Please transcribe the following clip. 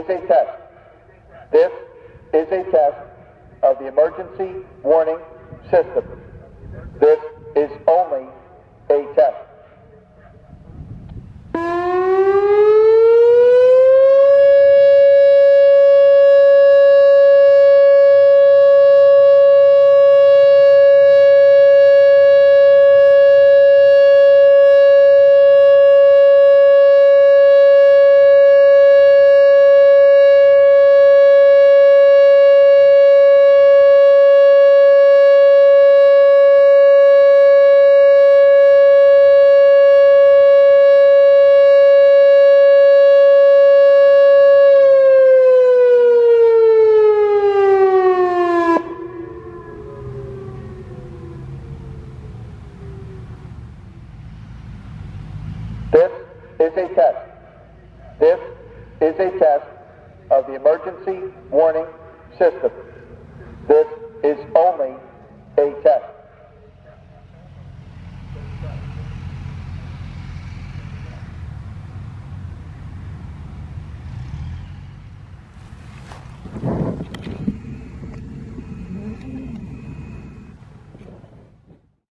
is a test. This is a test of the emergency warning system. This is only a test. This is a test. This is a test of the emergency warning system. This is only